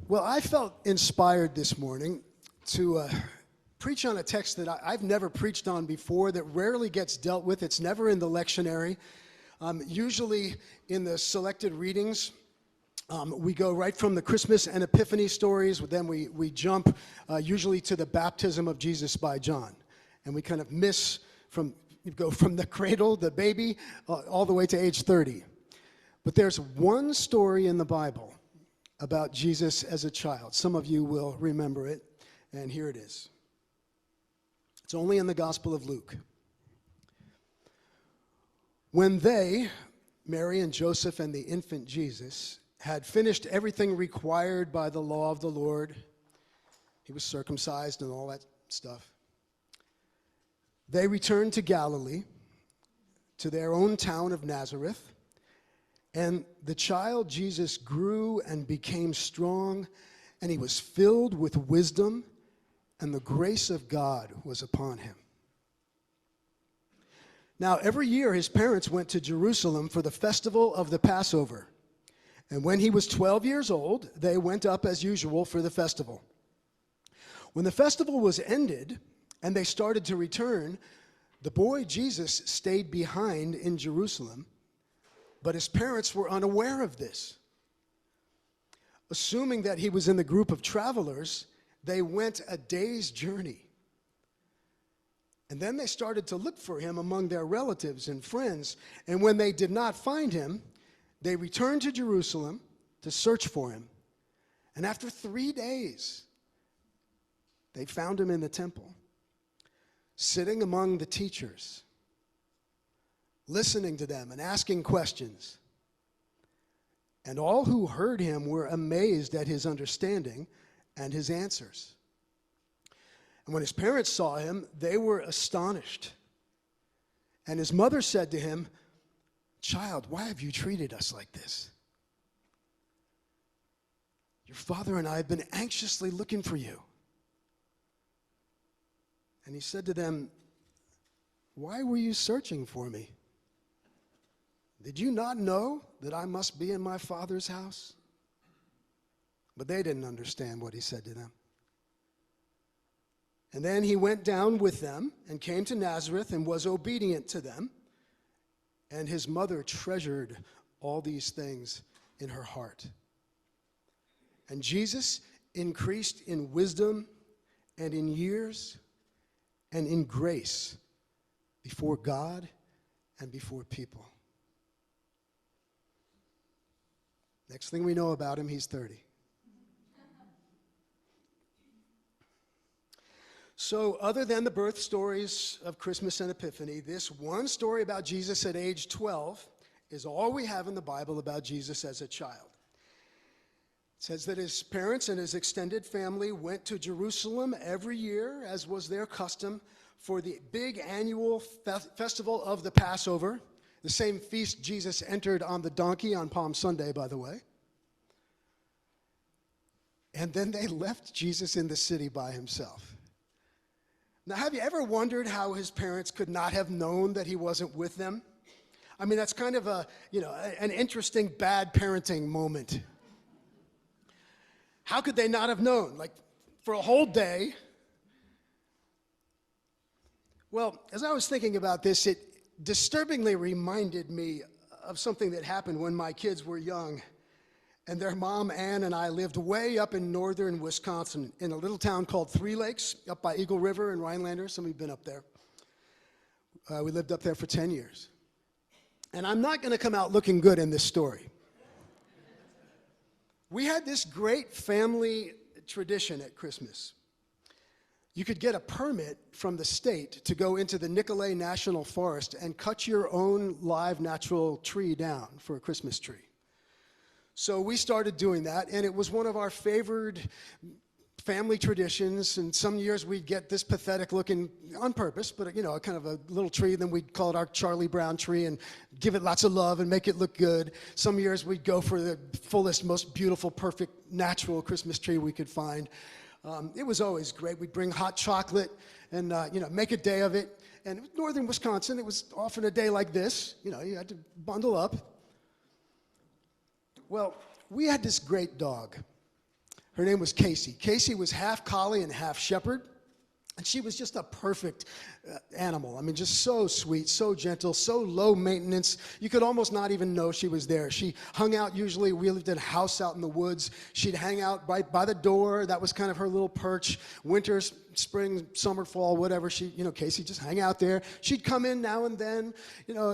Well, I felt inspired this morning to preach on a text that I've never preached on before, that rarely gets dealt with. It's never in the lectionary. Usually in the selected readings, we go right from the Christmas and Epiphany stories, then we jump usually to the baptism of Jesus by John. And we kind of go from the cradle, the baby, all the way to age 30. But there's one story in the Bible about Jesus as a child. Some of you will remember it, and here it is. It's only in the Gospel of Luke. When they, Mary and Joseph and the infant Jesus, had finished everything required by the law of the Lord, he was circumcised and all that stuff, they returned to Galilee, to their own town of Nazareth. And the child Jesus grew and became strong, and he was filled with wisdom, and the grace of God was upon him. Now, every year his parents went to Jerusalem for the festival of the Passover. And when he was 12 years old, they went up as usual for the festival. When the festival was ended and they started to return, the boy Jesus stayed behind in Jerusalem. But his parents were unaware of this. Assuming that he was in the group of travelers, they went a day's journey. And then they started to look for him among their relatives and friends. And when they did not find him, they returned to Jerusalem to search for him. And after 3 days, they found him in the temple, sitting among the teachers, listening to them and asking questions. And all who heard him were amazed at his understanding and his answers. And when his parents saw him, they were astonished. And his mother said to him, "Child, why have you treated us like this? Your father and I have been anxiously looking for you." And he said to them, "Why were you searching for me? Did you not know that I must be in my Father's house?" But they didn't understand what he said to them. And then he went down with them and came to Nazareth and was obedient to them. And his mother treasured all these things in her heart. And Jesus increased in wisdom and in years and in grace before God and before people. Next thing we know about him, he's 30. So other than the birth stories of Christmas and Epiphany, this one story about Jesus at age 12 is all we have in the Bible about Jesus as a child. It says that his parents and his extended family went to Jerusalem every year, as was their custom, for the big annual festival of the Passover, the same feast Jesus entered on the donkey on Palm Sunday, by the way. And then they left Jesus in the city by himself. Now, have you ever wondered how his parents could not have known that he wasn't with them? I mean, that's kind of an interesting bad parenting moment. How could they not have known? Like, for a whole day. Well, as I was thinking about this, it disturbingly reminded me of something that happened when my kids were young. And their mom, Ann, and I lived way up in northern Wisconsin in a little town called Three Lakes, up by Eagle River and Rhinelander. Some of you have been up there. We lived up there for 10 years. And I'm not going to come out looking good in this story. We had this great family tradition at Christmas. You could get a permit from the state to go into the Nicolet National Forest and cut your own live natural tree down for a Christmas tree. So we started doing that, and it was one of our favored family traditions. And some years we'd get this pathetic looking, on purpose, but kind of a little tree. Then we'd call it our Charlie Brown tree and give it lots of love and make it look good. Some years we'd go for the fullest, most beautiful, perfect, natural Christmas tree we could find. It was always great. We'd bring hot chocolate and make a day of it. And it was northern Wisconsin. It was often a day like this. You had to bundle up. Well, we had this great dog. Her name was Casey. Casey was half collie and half shepherd. And she was just a perfect animal. I mean, just so sweet, so gentle, so low maintenance. You could almost not even know she was there. She hung out usually. We lived in a house out in the woods. She'd hang out right by the door. That was kind of her little perch. Winter, spring, summer, fall, whatever. Casey just hang out there. She'd come in now and then.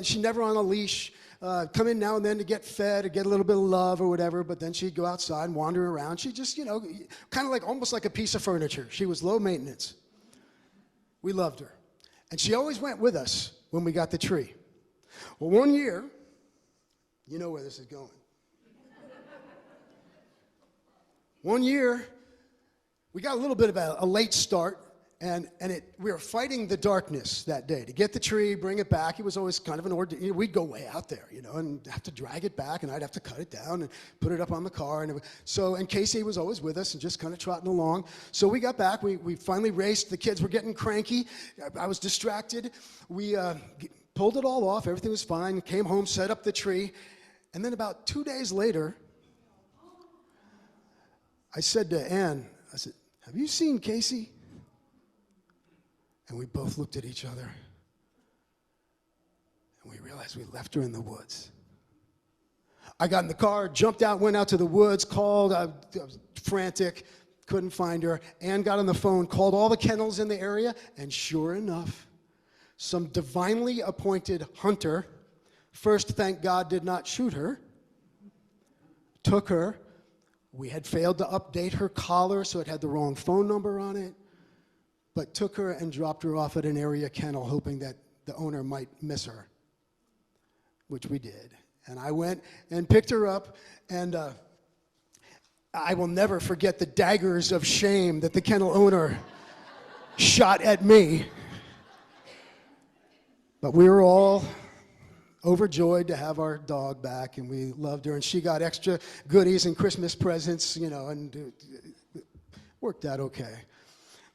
She never on a leash. Come in now and then to get fed or get a little bit of love or whatever, but then she'd go outside and wander around. She just, kind of almost like a piece of furniture. She was low maintenance. We loved her. And she always went with us when we got the tree. Well, one year, you know where this is going. One year, we got a little bit of a late start, and we were fighting the darkness that day to get the tree, bring it back. It was always kind of an ordeal. We'd go way out there, and have to drag it back, and I'd have to cut it down and put it up on the car. And Casey was always with us and just kind of trotting along. So we got back. We finally raced. The kids were getting cranky. I was distracted. We pulled it all off. Everything was fine. Came home, set up the tree. And then about 2 days later, I said to Ann, I said, "Have you seen Casey?" And we both looked at each other, and we realized we left her in the woods. I got in the car, jumped out, went out to the woods, called. I was frantic, couldn't find her. Ann got on the phone, called all the kennels in the area, and sure enough, some divinely appointed hunter, first, thank God, did not shoot her, took her. We had failed to update her collar, so it had the wrong phone number on it, but took her and dropped her off at an area kennel, hoping that the owner might miss her, which we did. And I went and picked her up, and I will never forget the daggers of shame that the kennel owner shot at me. But we were all overjoyed to have our dog back, and we loved her, and she got extra goodies and Christmas presents, and it worked out okay.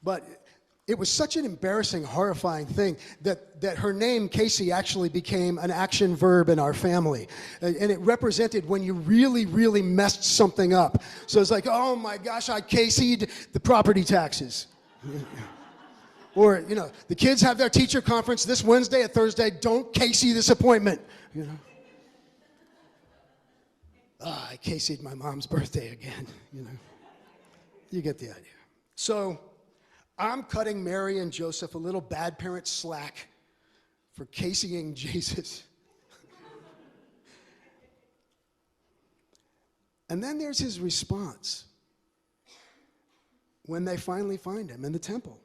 But it was such an embarrassing, horrifying thing that her name, Casey, actually became an action verb in our family. And it represented when you really, really messed something up. So it's like, oh my gosh, I Casey'd the property taxes. Or, the kids have their teacher conference this Wednesday or Thursday. Don't Casey this appointment. I Casey'd my mom's birthday again. You get the idea. So I'm cutting Mary and Joseph a little bad parent slack for Caseying Jesus. And then there's his response when they finally find him in the temple.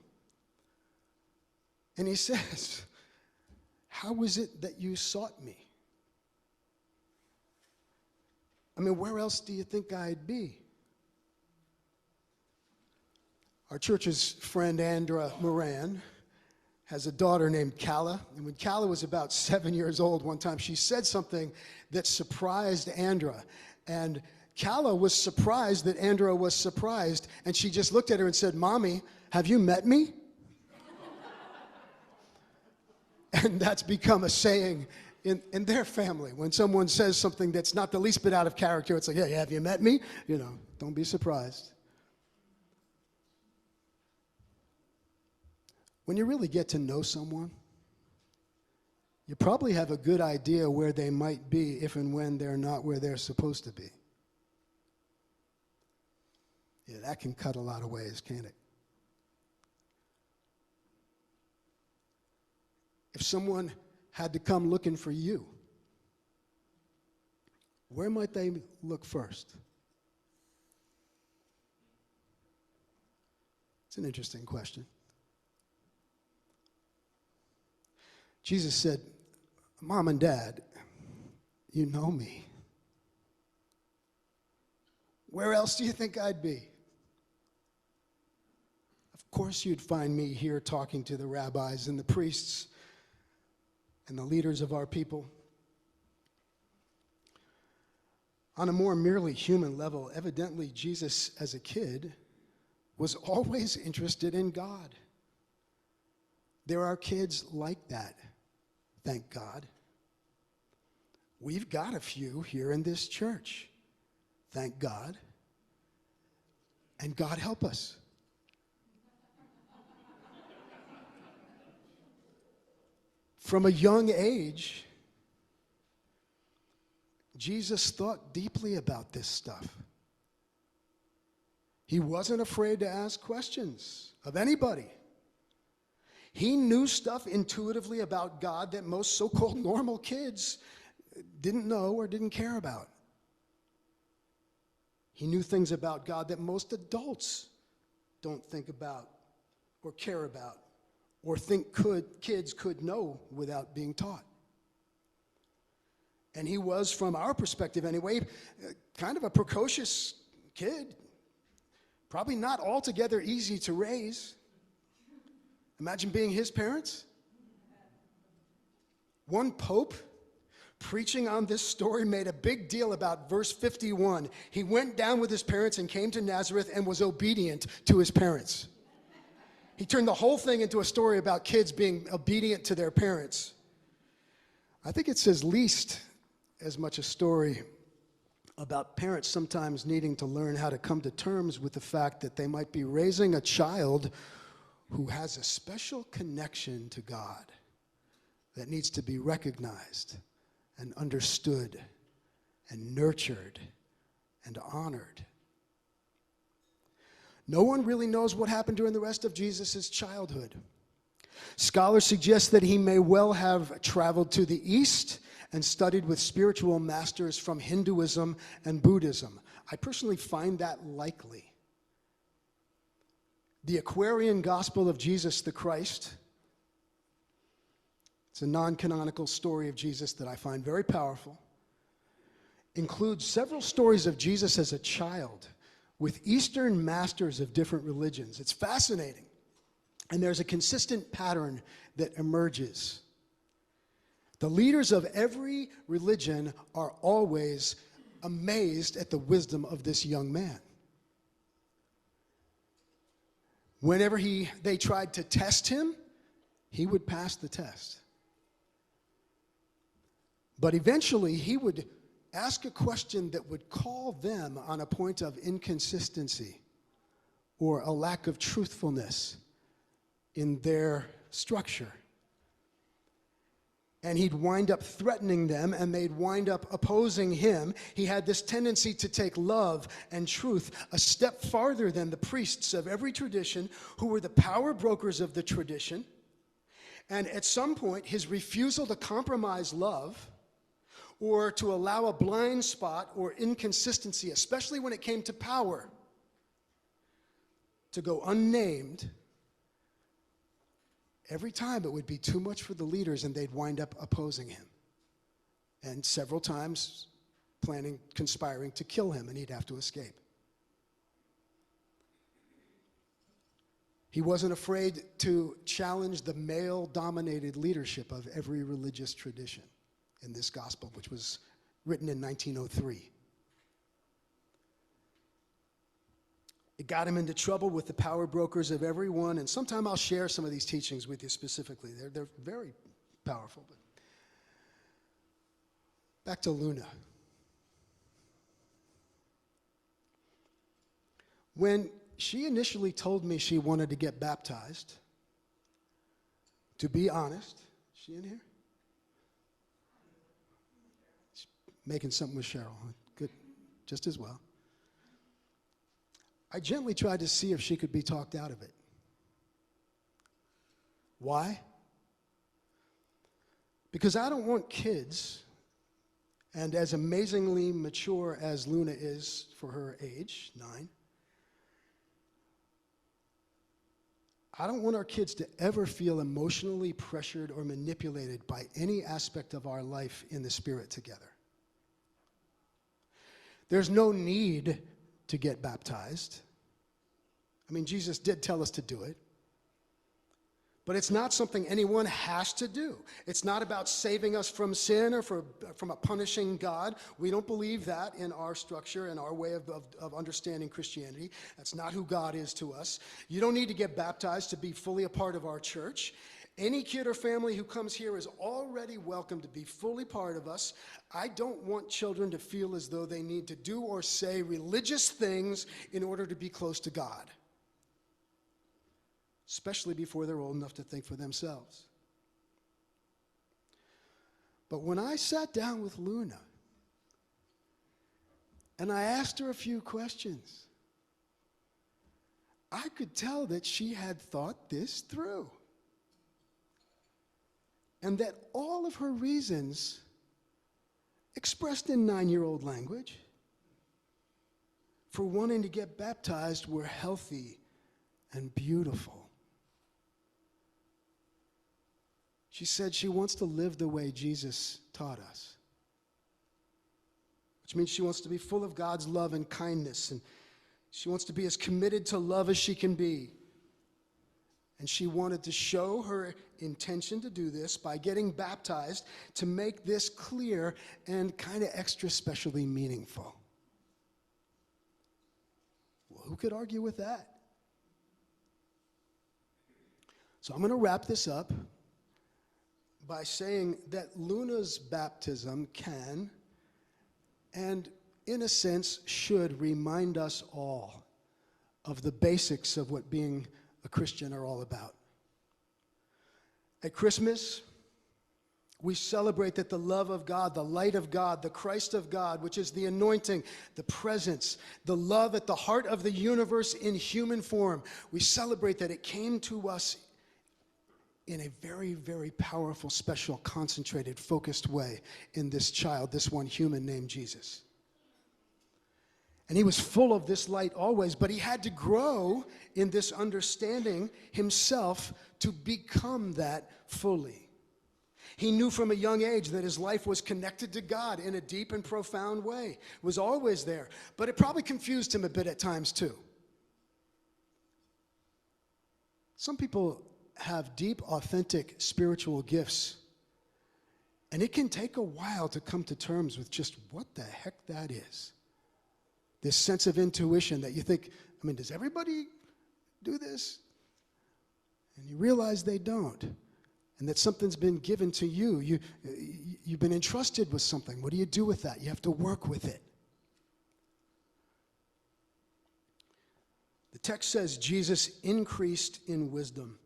And he says, "How was it that you sought me?" I mean, where else do you think I'd be? Our church's friend, Andra Moran, has a daughter named Calla. And when Calla was about 7 years old, one time she said something that surprised Andra. And Calla was surprised that Andra was surprised. And she just looked at her and said, "Mommy, have you met me?" And that's become a saying in their family. When someone says something that's not the least bit out of character, it's like, "Hey, have you met me?" Don't be surprised. When you really get to know someone, you probably have a good idea where they might be if and when they're not where they're supposed to be. Yeah, that can cut a lot of ways, can't it? If someone had to come looking for you, where might they look first? It's an interesting question. Jesus said, "Mom and Dad, you know me. Where else do you think I'd be? Of course you'd find me here talking to the rabbis and the priests and the leaders of our people." On a more merely human level, evidently Jesus, as a kid, was always interested in God. There are kids like that, thank God. We've got a few here in this church, thank God. And God help us. From a young age, Jesus thought deeply about this stuff. He wasn't afraid to ask questions of anybody. He knew stuff intuitively about God that most so-called normal kids didn't know or didn't care about. He knew things about God that most adults don't think about or care about or think kids could know without being taught. And he was, from our perspective anyway, kind of a precocious kid. Probably not altogether easy to raise. Imagine being his parents. One pope preaching on this story made a big deal about verse 51. He went down with his parents and came to Nazareth and was obedient to his parents. He turned the whole thing into a story about kids being obedient to their parents. I think it's at least as much a story about parents sometimes needing to learn how to come to terms with the fact that they might be raising a child who has a special connection to God that needs to be recognized and understood and nurtured and honored. No one really knows what happened during the rest of Jesus' childhood. Scholars suggest that he may well have traveled to the east and studied with spiritual masters from Hinduism and Buddhism. I personally find that likely. The Aquarian Gospel of Jesus the Christ, it's a non-canonical story of Jesus that I find very powerful, includes several stories of Jesus as a child with Eastern masters of different religions. It's fascinating. And there's a consistent pattern that emerges. The leaders of every religion are always amazed at the wisdom of this young man. Whenever they tried to test him, he would pass the test. But eventually, he would ask a question that would call them on a point of inconsistency or a lack of truthfulness in their structure. And he'd wind up threatening them, and they'd wind up opposing him. He had this tendency to take love and truth a step farther than the priests of every tradition, who were the power brokers of the tradition. And at some point, his refusal to compromise love or to allow a blind spot or inconsistency, especially when it came to power, to go unnamed, every time it would be too much for the leaders and they'd wind up opposing him. And several times conspiring to kill him, and he'd have to escape. He wasn't afraid to challenge the male-dominated leadership of every religious tradition in this gospel, which was written in 1903. It got him into trouble with the power brokers of everyone, and sometime I'll share some of these teachings with you specifically. They're very powerful. But back to Luna. When she initially told me she wanted to get baptized, to be honest, is she in here? She's making something with Cheryl. Good, just as well. I gently tried to see if she could be talked out of it. Why? Because I don't want kids, and as amazingly mature as Luna is for her age, 9, I don't want our kids to ever feel emotionally pressured or manipulated by any aspect of our life in the Spirit together. There's no need to get baptized. I mean, Jesus did tell us to do it. But it's not something anyone has to do. It's not about saving us from sin or from a punishing God. We don't believe that in our structure and our way of understanding Christianity. That's not who God is to us. You don't need to get baptized to be fully a part of our church. Any kid or family who comes here is already welcome to be fully part of us. I don't want children to feel as though they need to do or say religious things in order to be close to God, especially before they're old enough to think for themselves. But when I sat down with Luna and I asked her a few questions, I could tell that she had thought this through. And that all of her reasons, expressed in 9-year-old language, for wanting to get baptized were healthy and beautiful. She said she wants to live the way Jesus taught us, which means she wants to be full of God's love and kindness, and she wants to be as committed to love as she can be. And she wanted to show her intention to do this by getting baptized to make this clear and kind of extra specially meaningful. Well, who could argue with that? So I'm going to wrap this up by saying that Luna's baptism can, and in a sense should, remind us all of the basics of what being a Christian are all about. At Christmas, we celebrate that the love of God, the light of God, the Christ of God, which is the anointing, the presence, the love at the heart of the universe in human form, we celebrate that it came to us in a very, very powerful, special, concentrated, focused way in this child, this one human named Jesus. And he was full of this light always, but he had to grow in this understanding himself to become that fully. He knew from a young age that his life was connected to God in a deep and profound way. It was always there, but it probably confused him a bit at times too. Some people have deep, authentic spiritual gifts, and it can take a while to come to terms with just what the heck that is. This sense of intuition that you think, does everybody do this? And you realize they don't. And that something's been given to you. You've been entrusted with something. What do you do with that? You have to work with it. The text says Jesus increased in wisdom.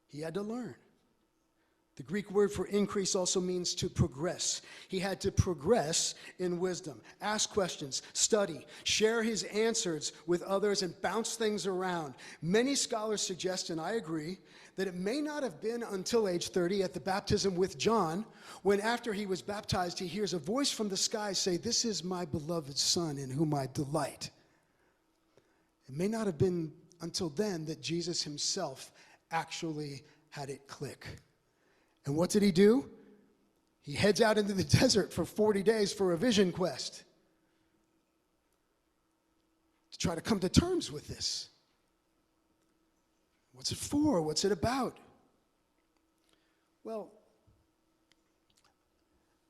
He had to learn. The Greek word for increase also means to progress. He had to progress in wisdom, ask questions, study, share his answers with others, and bounce things around. Many scholars suggest, and I agree, that it may not have been until age 30 at the baptism with John, when after he was baptized, he hears a voice from the sky say, "This is my beloved Son in whom I delight." It may not have been until then that Jesus himself actually had it click. And what did he do? He heads out into the desert for 40 days for a vision quest to try to come to terms with this. What's it for? What's it about? Well,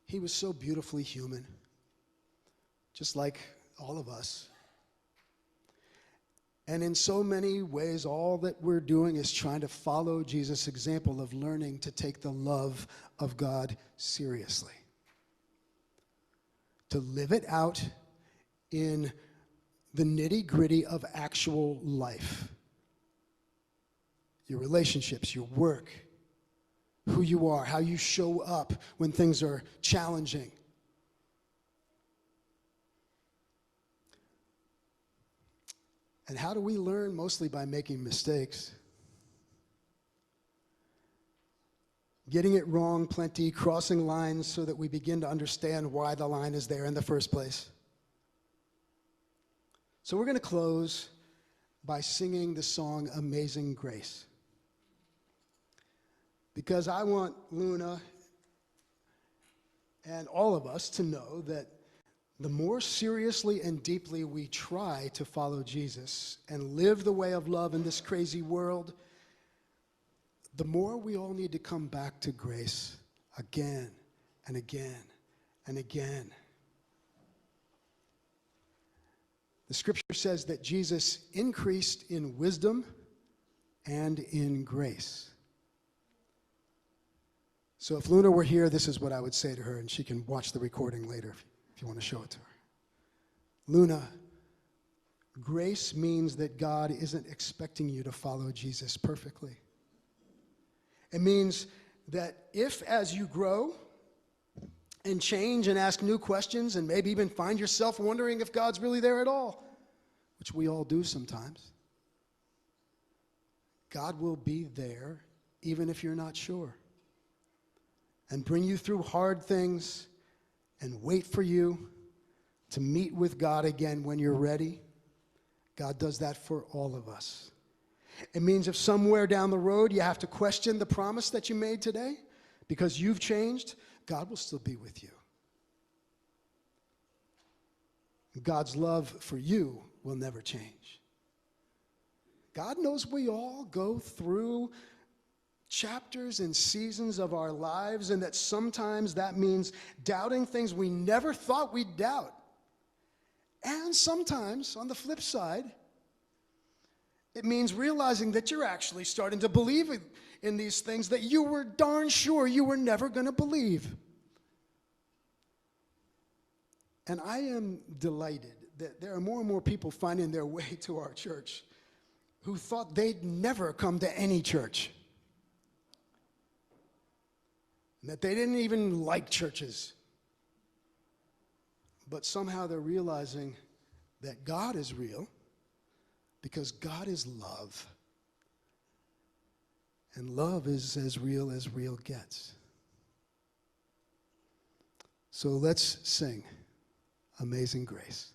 he was so beautifully human, just like all of us. And in so many ways, all that we're doing is trying to follow Jesus' example of learning to take the love of God seriously. To live it out in the nitty-gritty of actual life. Your relationships, your work, who you are, how you show up when things are challenging. And how do we learn? Mostly by making mistakes. Getting it wrong plenty, crossing lines so that we begin to understand why the line is there in the first place. So we're going to close by singing the song Amazing Grace. Because I want Luna and all of us to know that the more seriously and deeply we try to follow Jesus and live the way of love in this crazy world, the more we all need to come back to grace again and again and again. The scripture says that Jesus increased in wisdom and in grace. So if Luna were here, this is what I would say to her, and she can watch the recording later if you want to show it to her. Luna, grace means that God isn't expecting you to follow Jesus perfectly. It means that if, as you grow and change and ask new questions and maybe even find yourself wondering if God's really there at all, which we all do sometimes, God will be there even if you're not sure, and bring you through hard things and wait for you to meet with God again when you're ready. God does that for all of us. It means if somewhere down the road you have to question the promise that you made today because you've changed, God will still be with you. God's love for you will never change. God knows we all go through chapters and seasons of our lives, and that sometimes that means doubting things we never thought we'd doubt. And sometimes, on the flip side, it means realizing that you're actually starting to believe in these things that you were darn sure you were never going to believe. And I am delighted that there are more and more people finding their way to our church who thought they'd never come to any church, and that they didn't even like churches. But somehow they're realizing that God is real because God is love. And love is as real gets. So let's sing Amazing Grace.